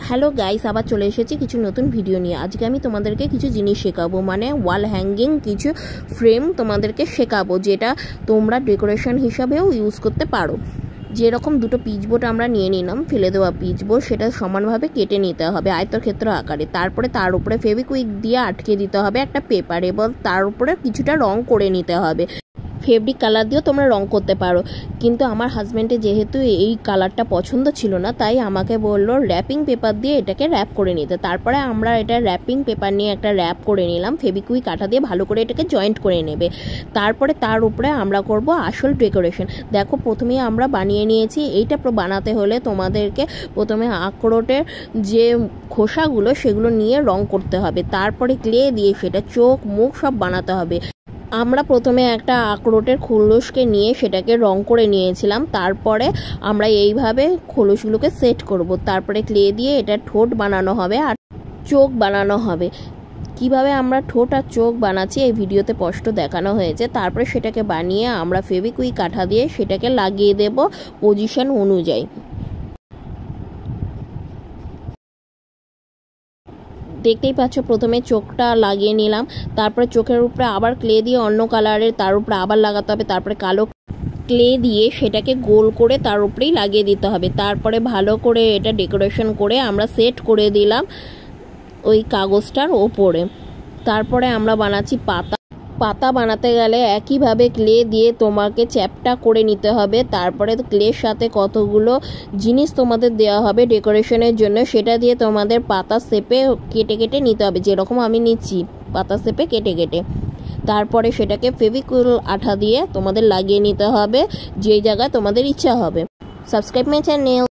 Hello guys, আবার চলে এসেছি কিছু নতুন ভিডিও নিয়ে। আজকে আমি তোমাদেরকে কিছু জিনিস শেখাবো, মানে ওয়াল হ্যাঙ্গিং কিছু ফ্রেম তোমাদেরকে শেখাবো, যেটা তোমরা ডেকোরেশন হিসাবেও ইউজ করতে পারো। যেরকম দুটো পিচবোর্ড আমরা নিয়ে নিলাম, ফেলে দেওয়া পিচবোর্ড, সেটা সমানভাবে কেটে নিতে হবে আয়তক্ষেত্র আকারে। তারপরে তার উপরে ফেভিকুইক দিয়ে আটকে দিতে হবে একটা পেপার, এবং তার উপরে কিছুটা রং করে নিতে হবে। ফেব্রিক কালার দিয়েও তোমরা রং করতে পারো, কিন্তু আমার হাজব্যান্ডের যেহেতু এই কালারটা পছন্দ ছিল না, তাই আমাকে বললো র্যাপিং পেপার দিয়ে এটাকে র্যাপ করে নিতে। তারপরে আমরা এটা র্যাপিং পেপার নিয়ে একটা র্যাপ করে নিলাম, ফেভিকুইক কাঁটা দিয়ে ভালো করে এটাকে জয়েন্ট করে নেবে। তারপরে তার উপরে আমরা করব আসল ডেকোরেশন। দেখো, প্রথমেই আমরা বানিয়ে নিয়েছি। এইটা বানাতে হলে তোমাদেরকে প্রথমে আখরোটের যে খোসাগুলো সেগুলো নিয়ে রং করতে হবে, তারপরে ক্লে দিয়ে সেটা চোখ মুখ সব বানাতে হবে। আমরা প্রথমে একটা আখরোটের খোলসকে নিয়ে সেটাকে রং করে নিয়েছিলাম। তারপরে আমরা এইভাবে খোলসগুলোকে সেট করব, তারপরে ক্লে দিয়ে এটা ঠোঁট বানানো হবে আর চোখ বানানো হবে। কিভাবে আমরা ঠোঁট আর চোখ বানাচ্ছি এই ভিডিওতে স্পষ্ট দেখানো হয়েছে। তারপরে সেটাকে বানিয়ে আমরা ফেভিকুইক কাঁটা দিয়ে সেটাকে লাগিয়ে দেব পজিশন অনুযায়ী। দেখতেই পাচ্ছ, প্রথমে চোখটা লাগিয়ে নিলাম, তারপরে চোখের উপরে আবার ক্লে দিয়ে অন্য কালারের তার উপরে আবার লাগাতে হবে, তারপরে কালো ক্লে দিয়ে সেটাকে গোল করে তার উপরেই লাগিয়ে দিতে হবে। তারপরে ভালো করে এটা ডেকোরেশন করে আমরা সেট করে দিলাম ওই কাগজটার ওপরে। তারপরে আমরা বানাচ্ছি পাতা বানাতে গেলে একইভাবে ক্লে দিয়ে তোমাকে চ্যাপটা করে নিতে হবে। তারপরে ক্লের সাথে কতগুলো জিনিস তোমাদের দেওয়া হবে ডেকোরেশনের জন্য, সেটা দিয়ে তোমাদের পাতা শেপে কেটে কেটে নিতে হবে, যেরকম আমি নিচ্ছি পাতা শেপে কেটে কেটে। তারপরে সেটাকে ফেভিকুইক আঠা দিয়ে তোমাদের লাগিয়ে নিতে হবে যেই জায়গায় তোমাদের ইচ্ছা হবে। Subscribe my channel.